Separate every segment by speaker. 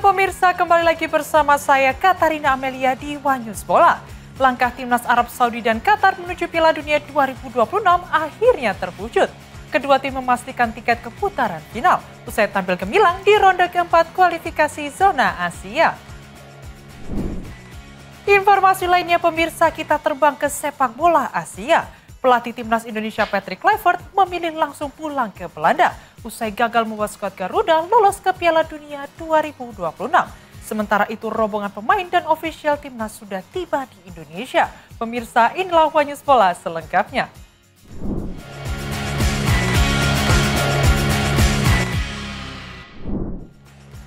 Speaker 1: pemirsa, kembali lagi bersama saya Katarina Amelia di One News Bola. Langkah timnas Arab Saudi dan Qatar menuju Piala Dunia 2026 akhirnya terwujud. Kedua tim memastikan tiket ke putaran final usai tampil gemilang di ronde keempat kualifikasi zona Asia. Informasi lainnya pemirsa, kita terbang ke sepak bola Asia. Pelatih timnas Indonesia Patrick Kluivert memilih langsung pulang ke Belanda usai gagal membuat skuad Garuda lolos ke Piala Dunia 2026. Sementara itu rombongan pemain dan ofisial timnas sudah tiba di Indonesia. Pemirsa, inilah One News Bola selengkapnya.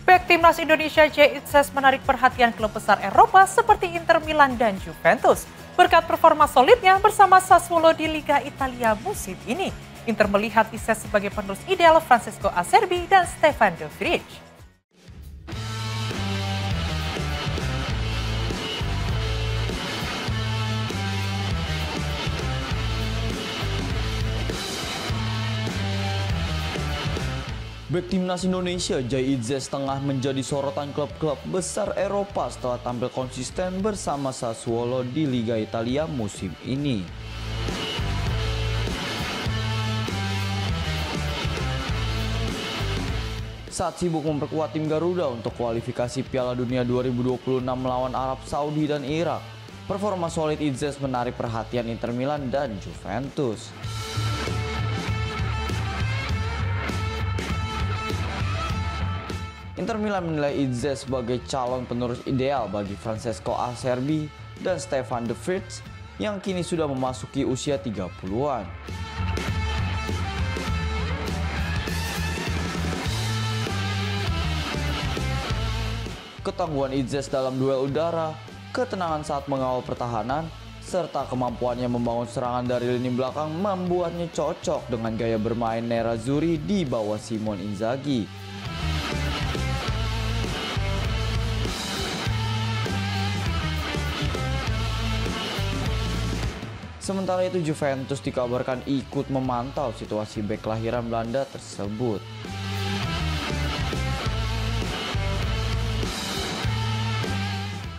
Speaker 1: Bek timnas Indonesia Jay Itzes menarik perhatian klub besar Eropa seperti Inter Milan dan Juventus. Berkat performa solidnya bersama Sassuolo di Liga Italia musim ini, Inter melihat Itzes sebagai penerus ideal Francesco Acerbi dan Stefan de Vrij.
Speaker 2: Bek timnas Indonesia Jay Itzes tengah menjadi sorotan klub-klub besar Eropa setelah tampil konsisten bersama Sassuolo di Liga Italia musim ini. Saat sibuk memperkuat tim Garuda untuk kualifikasi Piala Dunia 2026 melawan Arab Saudi dan Irak, performa solid Itzes menarik perhatian Inter Milan dan Juventus. Inter Milan menilai Itzes sebagai calon penerus ideal bagi Francesco Acerbi dan Stefan de Vrij yang kini sudah memasuki usia 30-an. Ketangguhan Itzes dalam duel udara, ketenangan saat mengawal pertahanan, serta kemampuannya membangun serangan dari lini belakang membuatnya cocok dengan gaya bermain Nerazzurri di bawah Simone Inzaghi. Sementara itu Juventus dikabarkan ikut memantau situasi bek kelahiran Belanda tersebut.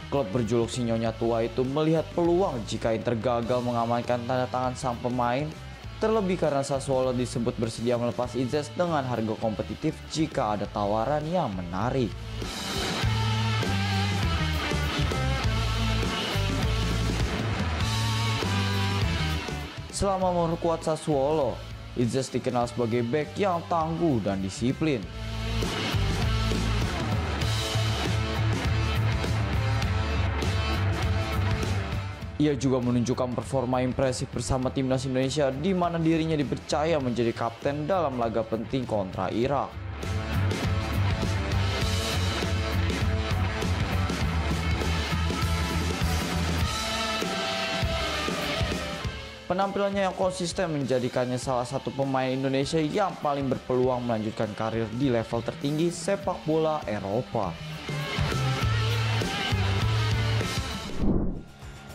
Speaker 2: Klub berjuluk Sinyonya Tua itu melihat peluang jika Inter gagal mengamankan tanda tangan sang pemain, terlebih karena Sassuolo disebut bersedia melepas Itzes dengan harga kompetitif jika ada tawaran yang menarik. Selama memperkuat Sassuolo, Itzes dikenal sebagai bek yang tangguh dan disiplin. Ia juga menunjukkan performa impresif bersama timnas Indonesia di mana dirinya dipercaya menjadi kapten dalam laga penting kontra Irak. Penampilannya yang konsisten menjadikannya salah satu pemain Indonesia yang paling berpeluang melanjutkan karir di level tertinggi sepak bola Eropa.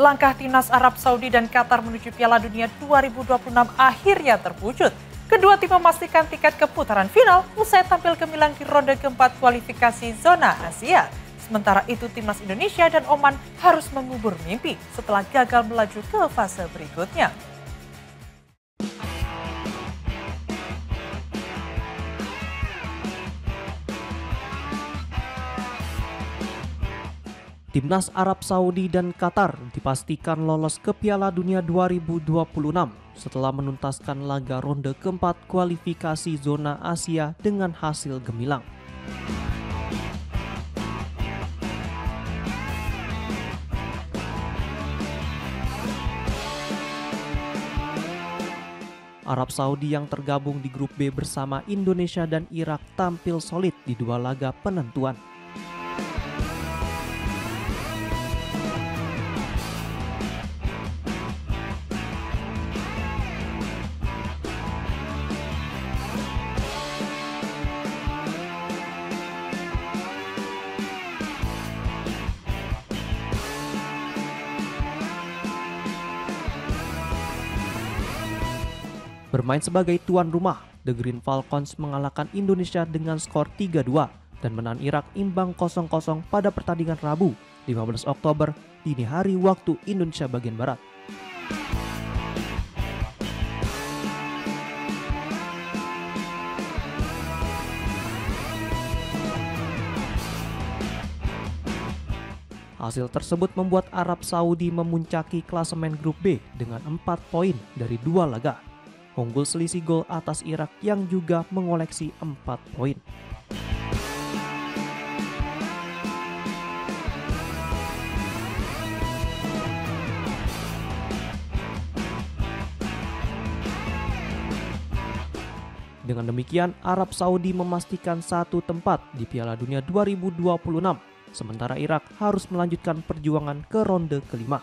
Speaker 1: Langkah timnas Arab Saudi dan Qatar menuju Piala Dunia 2026 akhirnya terwujud. Kedua tim memastikan tiket ke putaran final usai tampil gemilang di ronde keempat kualifikasi zona Asia. Sementara itu timnas Indonesia dan Oman harus mengubur mimpi setelah gagal melaju ke fase berikutnya.
Speaker 3: Timnas Arab Saudi dan Qatar dipastikan lolos ke Piala Dunia 2026 setelah menuntaskan laga ronde keempat kualifikasi zona Asia dengan hasil gemilang. Arab Saudi yang tergabung di grup B bersama Indonesia dan Irak tampil solid di dua laga penentuan. Bermain sebagai tuan rumah, The Green Falcons mengalahkan Indonesia dengan skor 3-2 dan menahan Irak imbang 0-0 pada pertandingan Rabu 15 Oktober dini hari waktu Indonesia bagian Barat. Hasil tersebut membuat Arab Saudi memuncaki klasemen grup B dengan 4 poin dari 2 laga. Unggul selisih gol atas Irak yang juga mengoleksi 4 poin. Dengan demikian, Arab Saudi memastikan 1 tempat di Piala Dunia 2026. Sementara Irak harus melanjutkan perjuangan ke ronde kelima.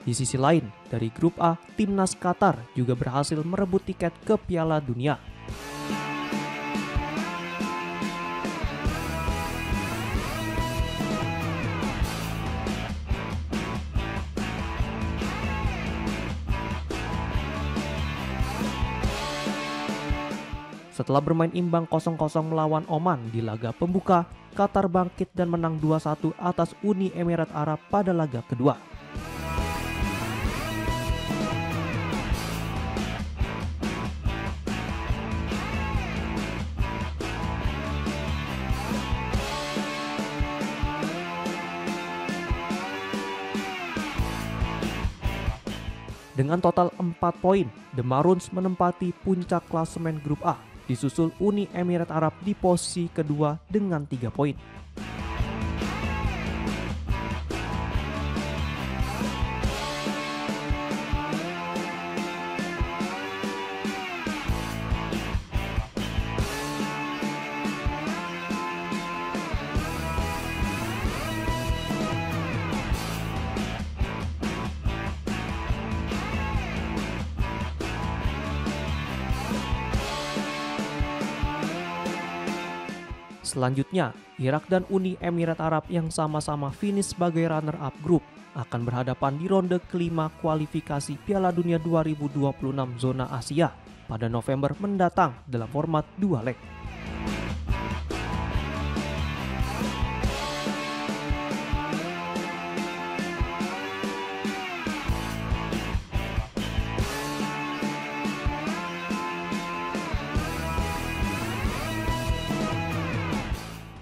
Speaker 3: Di sisi lain, dari grup A, timnas Qatar juga berhasil merebut tiket ke Piala Dunia. Setelah bermain imbang 0-0 melawan Oman di laga pembuka, Qatar bangkit dan menang 2-1 atas Uni Emirat Arab pada laga kedua. Dengan total 4 poin, The Maroons menempati puncak klasemen grup A. Disusul Uni Emirat Arab di posisi kedua dengan 3 poin. Selanjutnya, Irak dan Uni Emirat Arab yang sama-sama finish sebagai runner-up grup akan berhadapan di ronde kelima kualifikasi Piala Dunia 2026 zona Asia pada November mendatang dalam format 2 leg.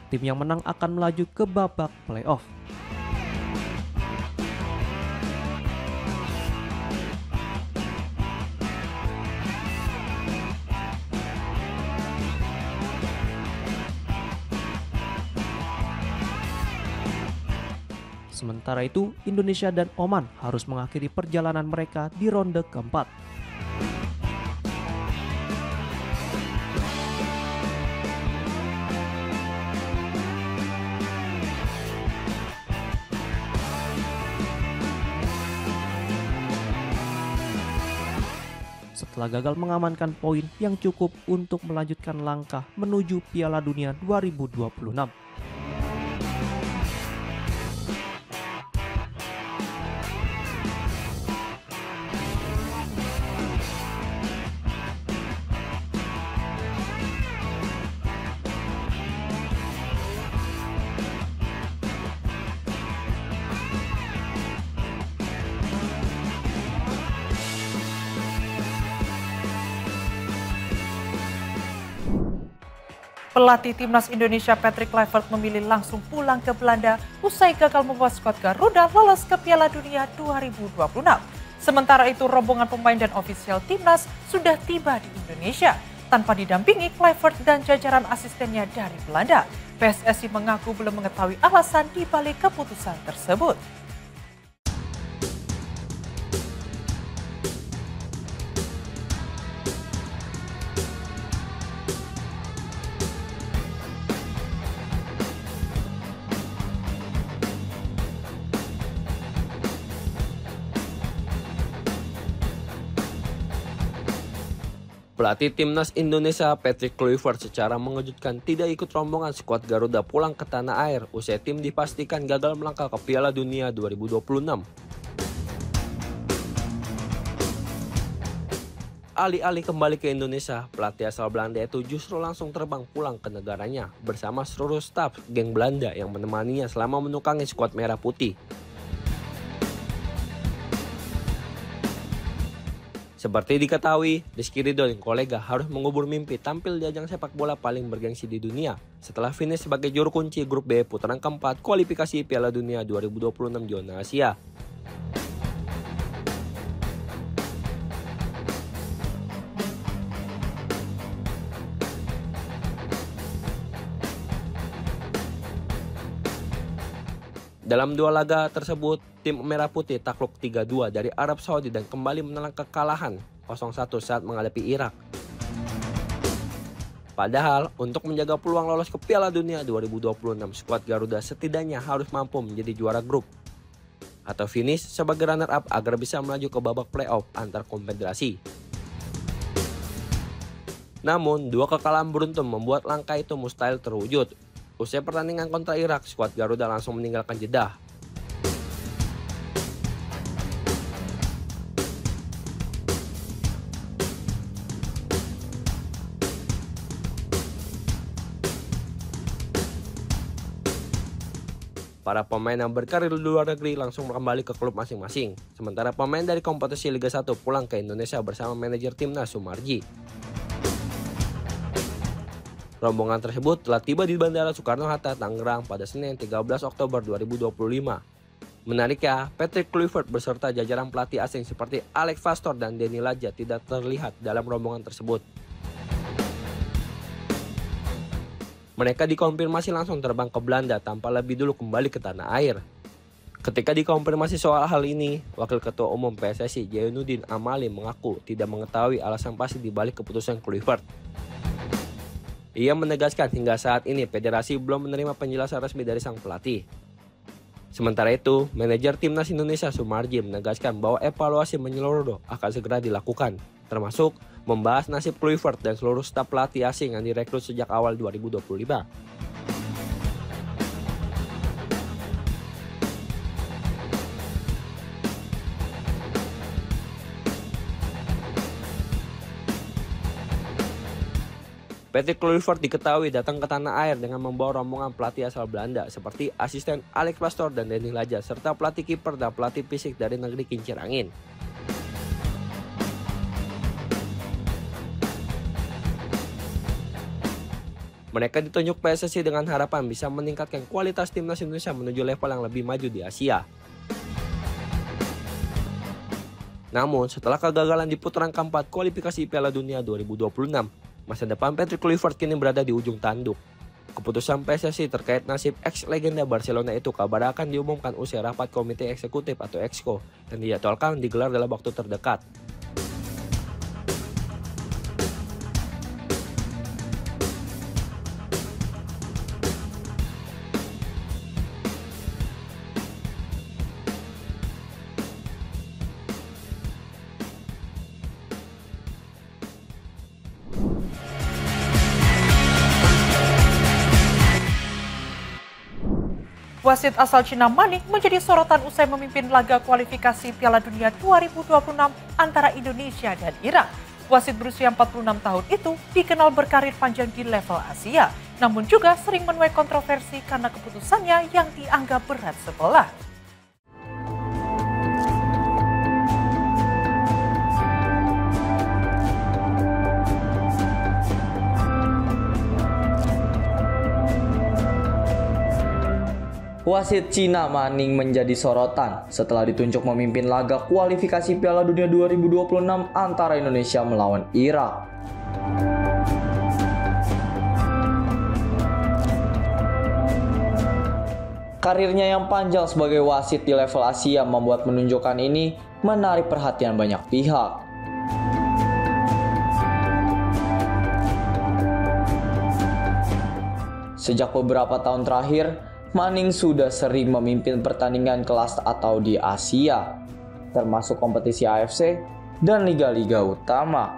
Speaker 3: Tim yang menang akan melaju ke babak playoff. Sementara itu, Indonesia dan Oman harus mengakhiri perjalanan mereka di ronde keempat. Setelah gagal mengamankan poin yang cukup untuk melanjutkan langkah menuju Piala Dunia 2026.
Speaker 1: Pelatih Timnas Indonesia Patrick Kluivert memilih langsung pulang ke Belanda usai gagal membuat skuad Garuda lolos ke Piala Dunia 2026. Sementara itu rombongan pemain dan ofisial Timnas sudah tiba di Indonesia tanpa didampingi Kluivert dan jajaran asistennya dari Belanda. PSSI mengaku belum mengetahui alasan di balik keputusan tersebut.
Speaker 4: Pelatih timnas Indonesia Patrick Kluivert secara mengejutkan tidak ikut rombongan skuad Garuda pulang ke tanah air usai tim dipastikan gagal melangkah ke Piala Dunia 2026. Alih-alih kembali ke Indonesia, pelatih asal Belanda itu justru langsung terbang pulang ke negaranya bersama seluruh staf geng Belanda yang menemaninya selama menukangi skuad merah putih. Seperti diketahui, Rizky Ridho dan kolega harus mengubur mimpi tampil di ajang sepak bola paling bergengsi di dunia setelah finish sebagai juru kunci grup B putaran keempat kualifikasi Piala Dunia 2026 zona Asia. Dalam dua laga tersebut, tim Merah Putih takluk 3-2 dari Arab Saudi dan kembali menelan kekalahan 0-1 saat menghadapi Irak. Padahal, untuk menjaga peluang lolos ke Piala Dunia 2026, skuad Garuda setidaknya harus mampu menjadi juara grup atau finish sebagai runner-up agar bisa melaju ke babak playoff antar konfederasi. Namun, dua kekalahan beruntun membuat langkah itu mustahil terwujud. Usai pertandingan kontra Irak, skuad Garuda langsung meninggalkan Jeddah. Para pemain yang berkarir di luar negeri langsung kembali ke klub masing-masing. Sementara pemain dari kompetisi Liga 1 pulang ke Indonesia bersama manajer timnas Sumarji. Rombongan tersebut telah tiba di Bandara Soekarno-Hatta, Tangerang pada Senin 13 Oktober 2025. Menariknya, Patrick Kluivert beserta jajaran pelatih asing seperti Alex Pastoor dan Denny Laja tidak terlihat dalam rombongan tersebut. Mereka dikonfirmasi langsung terbang ke Belanda tanpa lebih dulu kembali ke tanah air. Ketika dikonfirmasi soal hal ini, Wakil Ketua Umum PSSI Zainuddin Amali mengaku tidak mengetahui alasan pasti dibalik keputusan Kluivert. Ia menegaskan hingga saat ini federasi belum menerima penjelasan resmi dari sang pelatih. Sementara itu, manajer timnas Indonesia Sumarji menegaskan bahwa evaluasi menyeluruh akan segera dilakukan, termasuk membahas nasib Kluivert dan seluruh staf pelatih asing yang direkrut sejak awal 2025. Patrick Kluivert diketahui datang ke tanah air dengan membawa rombongan pelatih asal Belanda seperti asisten Alex Pastoor dan Denny Laja serta pelatih kiper dan pelatih fisik dari negeri kincir angin. Mereka ditunjuk PSSI dengan harapan bisa meningkatkan kualitas timnas Indonesia menuju level yang lebih maju di Asia. Namun, setelah kegagalan di putaran keempat kualifikasi Piala Dunia 2026, masa depan Patrick Kluivert kini berada di ujung tanduk. Keputusan PSSI terkait nasib ex-legenda Barcelona itu kabar akan diumumkan usai rapat komite eksekutif atau EXCO dan dijadwalkan digelar dalam waktu terdekat.
Speaker 1: Wasit asal Cina Manning menjadi sorotan usai memimpin laga kualifikasi Piala Dunia 2026 antara Indonesia dan Irak. Wasit berusia 46 tahun itu dikenal berkarir panjang di level Asia, namun juga sering menuai kontroversi karena keputusannya yang dianggap berat sebelah.
Speaker 2: Wasit Cina Manning menjadi sorotan setelah ditunjuk memimpin laga kualifikasi Piala Dunia 2026 antara Indonesia melawan Irak. Karirnya yang panjang sebagai wasit di level Asia membuat penunjukan ini menarik perhatian banyak pihak. Sejak beberapa tahun terakhir, Manning sudah sering memimpin pertandingan kelas atau di Asia, termasuk kompetisi AFC dan liga-liga utama.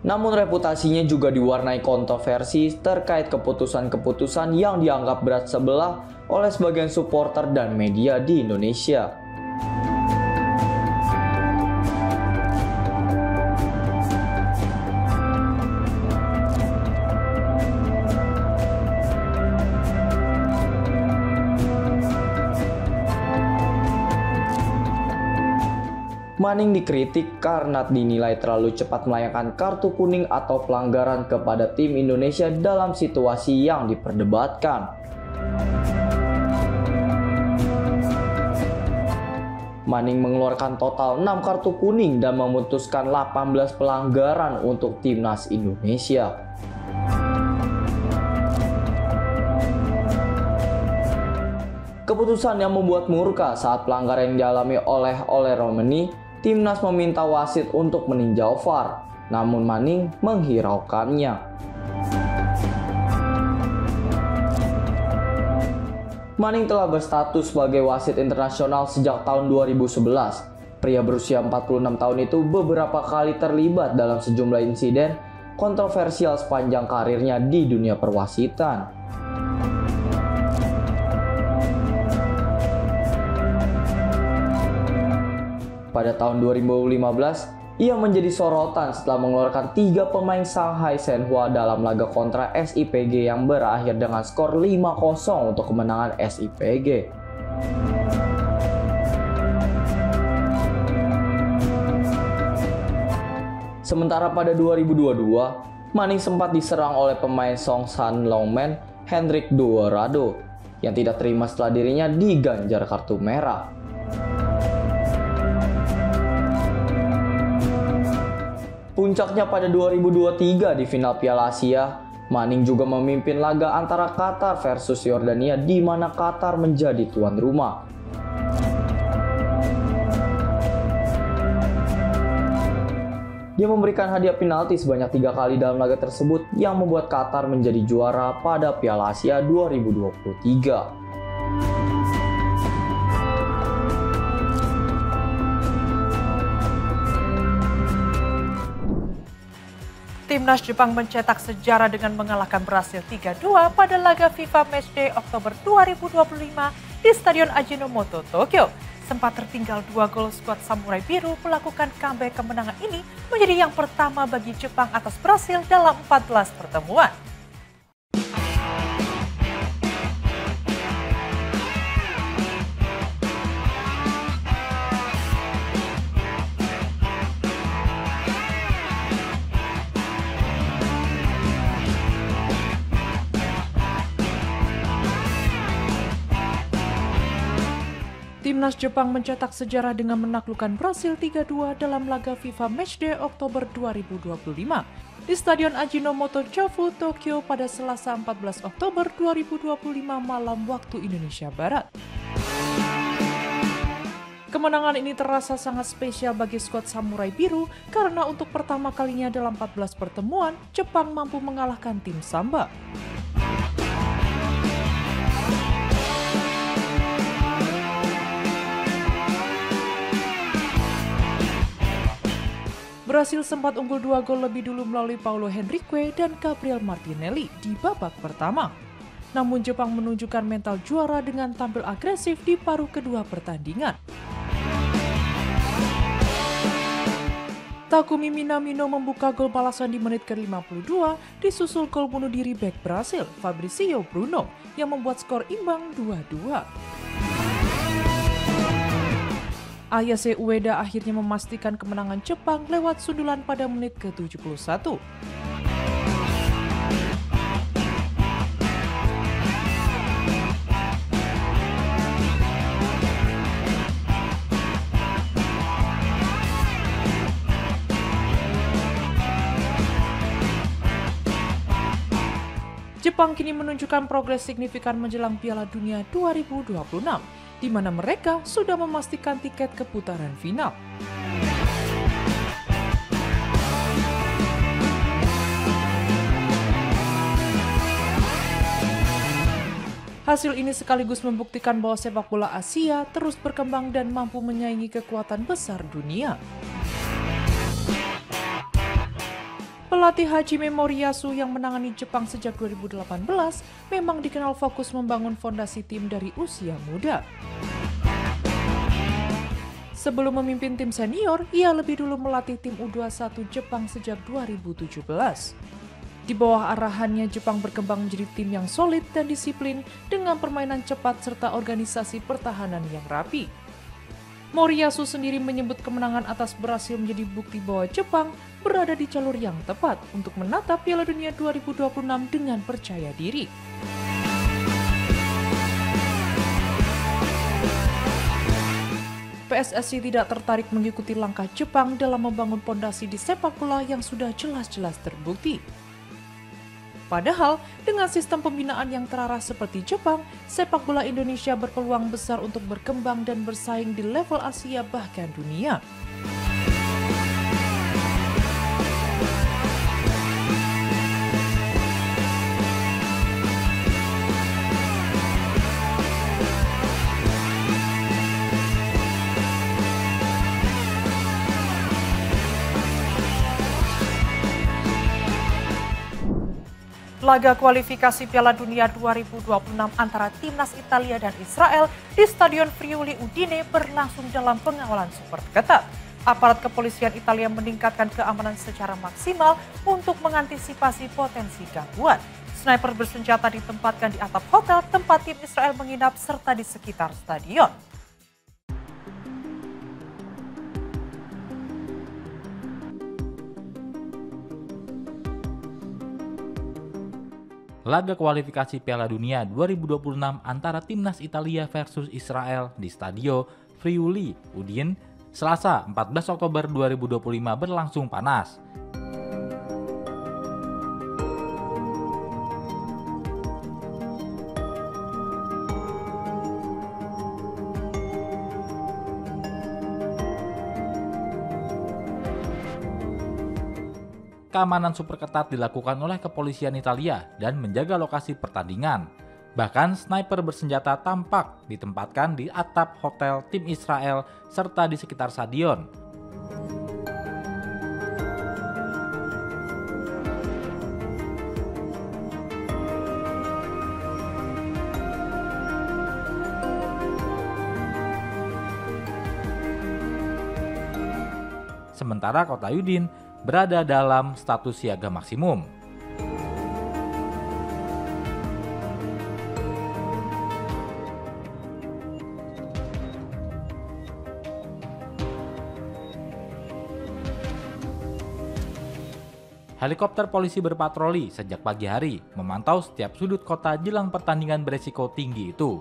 Speaker 2: Namun reputasinya juga diwarnai kontroversi terkait keputusan-keputusan yang dianggap berat sebelah oleh sebagian supporter dan media di Indonesia. Manning dikritik karena dinilai terlalu cepat melayangkan kartu kuning atau pelanggaran kepada tim Indonesia dalam situasi yang diperdebatkan. Manning mengeluarkan total 6 kartu kuning dan memutuskan 18 pelanggaran untuk timnas Indonesia. Keputusan yang membuat murka saat pelanggaran yang dialami oleh Romani, timnas meminta wasit untuk meninjau VAR, namun Manning menghiraukannya. Manning telah berstatus sebagai wasit internasional sejak tahun 2011. Pria berusia 46 tahun itu beberapa kali terlibat dalam sejumlah insiden kontroversial sepanjang karirnya di dunia perwasitan. Pada tahun 2015, ia menjadi sorotan setelah mengeluarkan 3 pemain Shanghai Shenhua dalam laga kontra SIPG yang berakhir dengan skor 5-0 untuk kemenangan SIPG. Sementara pada 2022, Manning sempat diserang oleh pemain Songshan Longmen, Henrik Dorado, yang tidak terima setelah dirinya diganjar kartu merah. Puncaknya pada 2023 di final Piala Asia, Manning juga memimpin laga antara Qatar versus Yordania di mana Qatar menjadi tuan rumah. Dia memberikan hadiah penalti sebanyak 3 kali dalam laga tersebut yang membuat Qatar menjadi juara pada Piala Asia 2023.
Speaker 1: Timnas Jepang mencetak sejarah dengan mengalahkan Brasil 3-2 pada laga FIFA Matchday Oktober 2025 di Stadion Ajinomoto, Tokyo. Sempat tertinggal 2 gol, skuad Samurai Biru melakukan comeback. Kemenangan ini menjadi yang pertama bagi Jepang atas Brasil dalam 14 pertemuan. Timnas Jepang mencetak sejarah dengan menaklukkan Brasil 3-2 dalam laga FIFA Matchday Oktober 2025 di Stadion Ajinomoto Chofu, Tokyo pada Selasa 14 Oktober 2025 malam waktu Indonesia Barat. Kemenangan ini terasa sangat spesial bagi skuad Samurai Biru karena untuk pertama kalinya dalam 14 pertemuan, Jepang mampu mengalahkan tim Samba. Brasil sempat unggul 2 gol lebih dulu melalui Paulo Henrique dan Gabriel Martinelli di babak pertama. Namun Jepang menunjukkan mental juara dengan tampil agresif di paruh kedua pertandingan. Takumi Minamino membuka gol balasan di menit ke-52, disusul gol bunuh diri bek Brasil, Fabrizio Bruno, yang membuat skor imbang 2-2. Ayase Ueda akhirnya memastikan kemenangan Jepang lewat sundulan pada menit ke-71. Jepang kini menunjukkan progres signifikan menjelang Piala Dunia 2026. Di mana mereka sudah memastikan tiket ke putaran final. Hasil ini sekaligus membuktikan bahwa sepak bola Asia terus berkembang dan mampu menyaingi kekuatan besar dunia. Pelatih Hajime Moriyasu yang menangani Jepang sejak 2018 memang dikenal fokus membangun fondasi tim dari usia muda. Sebelum memimpin tim senior, ia lebih dulu melatih tim U21 Jepang sejak 2017. Di bawah arahannya, Jepang berkembang menjadi tim yang solid dan disiplin dengan permainan cepat serta organisasi pertahanan yang rapi. Moriyasu sendiri menyebut kemenangan atas berhasil menjadi bukti bahwa Jepang berada di jalur yang tepat untuk menatap Piala Dunia 2026 dengan percaya diri. PSSI tidak tertarik mengikuti langkah Jepang dalam membangun pondasi di sepak bola yang sudah jelas-jelas terbukti. Padahal, dengan sistem pembinaan yang terarah seperti Jepang, sepak bola Indonesia berpeluang besar untuk berkembang dan bersaing di level Asia bahkan dunia. Laga kualifikasi Piala Dunia 2026 antara Timnas Italia dan Israel di Stadion Friuli Udine berlangsung dalam pengawalan super ketat. Aparat kepolisian Italia meningkatkan keamanan secara maksimal untuk mengantisipasi potensi gangguan. Sniper bersenjata ditempatkan di atap hotel tempat tim Israel menginap serta di sekitar stadion.
Speaker 5: Laga kualifikasi Piala Dunia 2026 antara Timnas Italia versus Israel di Stadio Friuli Udine, Selasa 14 Oktober 2025 berlangsung panas. Keamanan super ketat dilakukan oleh kepolisian Italia dan menjaga lokasi pertandingan. Bahkan sniper bersenjata tampak ditempatkan di atap hotel tim Israel serta di sekitar stadion. Sementara kota Udine berada dalam status siaga maksimum. Helikopter polisi berpatroli sejak pagi hari, memantau setiap sudut kota jelang pertandingan beresiko tinggi itu.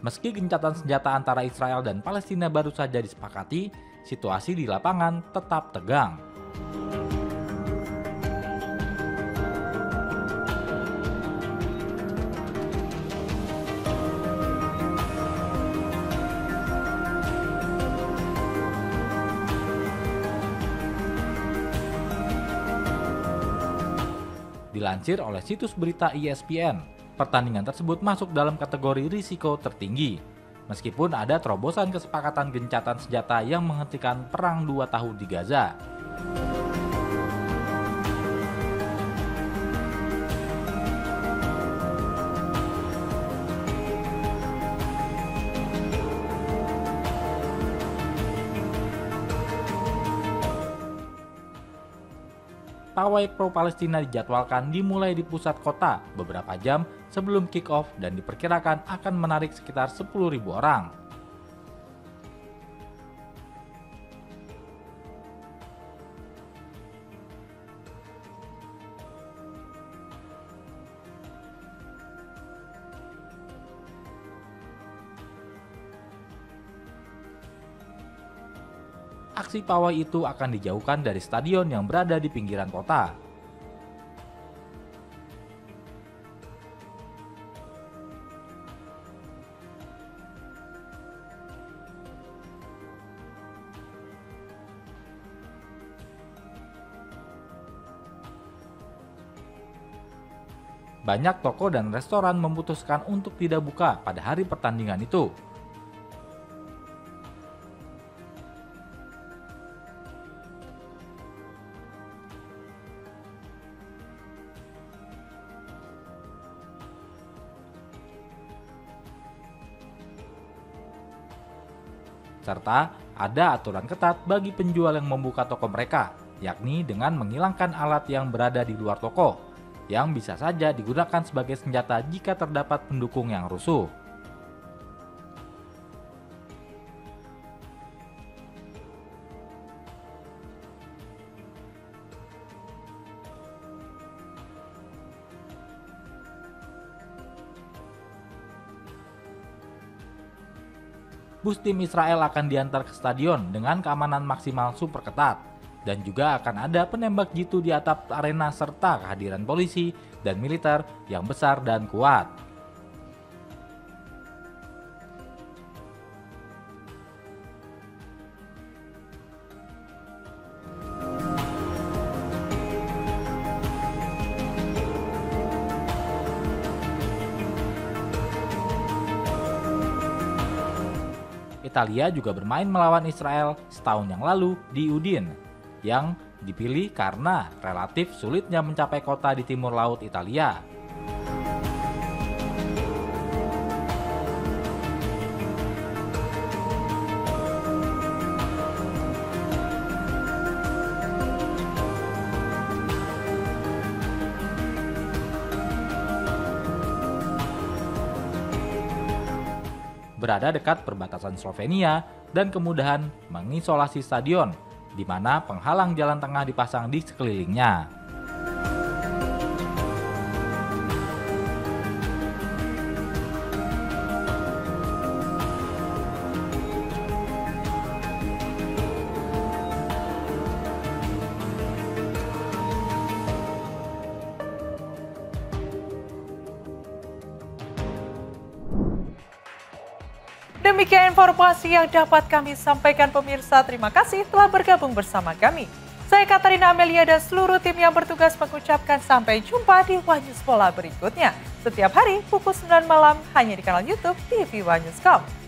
Speaker 5: Meski gencatan senjata antara Israel dan Palestina baru saja disepakati, situasi di lapangan tetap tegang. Dilansir oleh situs berita ESPN, pertandingan tersebut masuk dalam kategori risiko tertinggi. Meskipun ada terobosan kesepakatan gencatan senjata yang menghentikan perang 2 tahun di Gaza. Pawai pro-Palestina dijadwalkan dimulai di pusat kota beberapa jam sebelum kick-off dan diperkirakan akan menarik sekitar 10.000 orang. Aksi pawai itu akan dijauhkan dari stadion yang berada di pinggiran kota. banyak toko dan restoran memutuskan untuk tidak buka pada hari pertandingan itu. Serta ada aturan ketat bagi penjual yang membuka toko mereka, yakni dengan menghilangkan alat yang berada di luar toko, yang bisa saja digunakan sebagai senjata jika terdapat pendukung yang rusuh. Bus tim Israel akan diantar ke stadion dengan keamanan maksimal super ketat. Dan juga akan ada penembak jitu di atap arena serta kehadiran polisi dan militer yang besar dan kuat. Italia juga bermain melawan Israel setahun yang lalu di Udine, yang dipilih karena relatif sulitnya mencapai kota di timur laut Italia. Berada dekat perbatasan Slovenia dan kemudahan mengisolasi stadion, di mana penghalang jalan tengah dipasang di sekelilingnya.
Speaker 1: Demikian informasi yang dapat kami sampaikan pemirsa. Terima kasih telah bergabung bersama kami. Saya Katarina Amelia dan seluruh tim yang bertugas mengucapkan sampai jumpa di One News Bola berikutnya. Setiap hari pukul 9 malam hanya di kanal YouTube TV One News.com.